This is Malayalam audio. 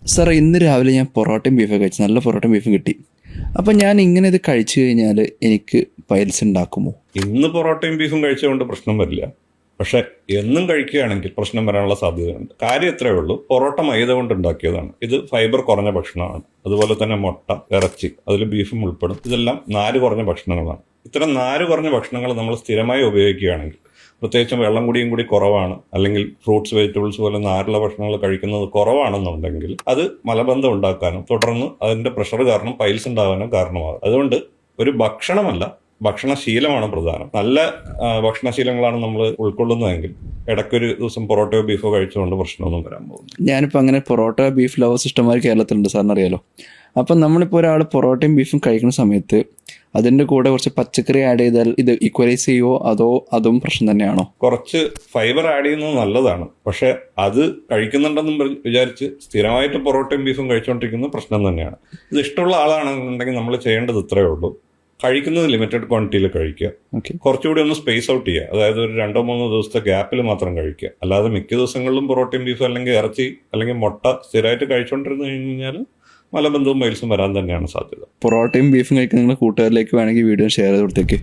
സാർ ഇന്ന് രാവിലെ ഞാൻ പൊറോട്ടയും ബീഫൊക്കെ കഴിച്ചു, നല്ല പൊറോട്ടയും ബീഫും കിട്ടി. അപ്പം ഞാൻ ഇങ്ങനെ ഇത് കഴിച്ചു കഴിഞ്ഞാൽ എനിക്ക് പൈൽസ് ഉണ്ടാക്കുമോ? ഇന്ന് പൊറോട്ടയും ബീഫും കഴിച്ചുകൊണ്ട് പ്രശ്നം വരില്ല. പക്ഷെ എന്നും കഴിക്കുകയാണെങ്കിൽ പ്രശ്നം വരാനുള്ള സാധ്യതയുണ്ട്. കാര്യം ഇത്രയേ ഉള്ളൂ, പൊറോട്ട മൈദ കൊണ്ട് ഉണ്ടാക്കിയതാണ്. ഇത് ഫൈബർ കുറഞ്ഞ ഭക്ഷണമാണ്. അതുപോലെ തന്നെ മുട്ട, ഇറച്ചി, അതിൽ ബീഫും ഉൾപ്പെടും. ഇതെല്ലാം നാര് കുറഞ്ഞ ഭക്ഷണങ്ങളാണ്. ഇത്തരം നാര് കുറഞ്ഞ ഭക്ഷണങ്ങൾ നമ്മൾ സ്ഥിരമായി ഉപയോഗിക്കുകയാണെങ്കിൽ, പ്രത്യേകിച്ചും വെള്ളം കുടിയും കൂടി കുറവാണ്, അല്ലെങ്കിൽ ഫ്രൂട്ട്സ് വെജിറ്റബിൾസ് പോലെ നാരുള്ള ഭക്ഷണങ്ങൾ കഴിക്കുന്നത് കുറവാണെന്നുണ്ടെങ്കിൽ അത് മലബന്ധം ഉണ്ടാക്കാനും തുടർന്ന് അതിന്റെ പ്രഷർ കാരണം പൈൽസ് ഉണ്ടാകാനും കാരണമാകും. അതുകൊണ്ട് ഒരു ഭക്ഷണമല്ല, ഭക്ഷണശീലമാണ് പ്രധാനം. നല്ല ഭക്ഷണശീലങ്ങളാണ് നമ്മൾ ഉൾക്കൊള്ളുന്നതെങ്കിൽ ഇടയ്ക്കൊരു ദിവസം പൊറോട്ടയോ ബീഫോ കഴിച്ചുകൊണ്ട് പ്രശ്നമൊന്നും വരാൻ പോകുന്നു. ഞാനിപ്പോൾ അങ്ങനെ പൊറോട്ട ബീഫ് ലവേഴ്സ് ഇഷ്ടംമാതിരി കേരളത്തിലുണ്ട്, സാറിന് അറിയാലോ. അപ്പം നമ്മളിപ്പോൾ ഒരാൾ പൊറോട്ടയും ബീഫും കഴിക്കുന്ന സമയത്ത് അതിൻ്റെ കൂടെ കുറച്ച് പച്ചക്കറി ആഡ് ചെയ്താൽ ഇത് ഈക്വലൈസ് ചെയ്യുമോ, അതോ അതും പ്രശ്നം തന്നെയാണോ? കുറച്ച് ഫൈബർ ആഡ് ചെയ്യുന്നത് നല്ലതാണ്. പക്ഷെ അത് കഴിക്കുന്നുണ്ടെന്നും വിചാരിച്ച് സ്ഥിരമായിട്ട് പൊറോട്ടയും ബീഫും കഴിച്ചുകൊണ്ടിരിക്കുന്നത് പ്രശ്നം തന്നെയാണ്. ഇത് ഇഷ്ടമുള്ള ആളാണെന്നുണ്ടെങ്കിൽ നമ്മൾ ചെയ്യേണ്ടത് ഇത്രയേ ഉള്ളൂ, കഴിക്കുന്നത് ലിമിറ്റഡ് ക്വാണ്ടിറ്റിയിൽ കഴിക്കുക. കുറച്ചുകൂടി ഒന്ന് സ്പേസ് ഔട്ട് ചെയ്യുക. അതായത് ഒരു 2-3 ദിവസത്തെ ഗ്യാപ്പിൽ മാത്രം കഴിക്കുക. അല്ലാതെ മിക്ക ദിവസങ്ങളിലും പൊറോട്ടയും ബീഫും അല്ലെങ്കിൽ ഇറച്ചി അല്ലെങ്കിൽ മുട്ട സ്ഥിരമായിട്ട് കഴിച്ചുകൊണ്ടിരുന്നു കഴിഞ്ഞാൽ മലബന്ധവും പൈൽസും വരാൻ തന്നെയാണ് സാധ്യത. പൊറോട്ടയും ബീഫും കഴിക്കുന്ന നിങ്ങളുടെ കൂട്ടുകാരിലേക്ക് വേണമെങ്കിൽ വീഡിയോ ഷെയർ ചെയ്ത് കൊടുത്തേക്ക്.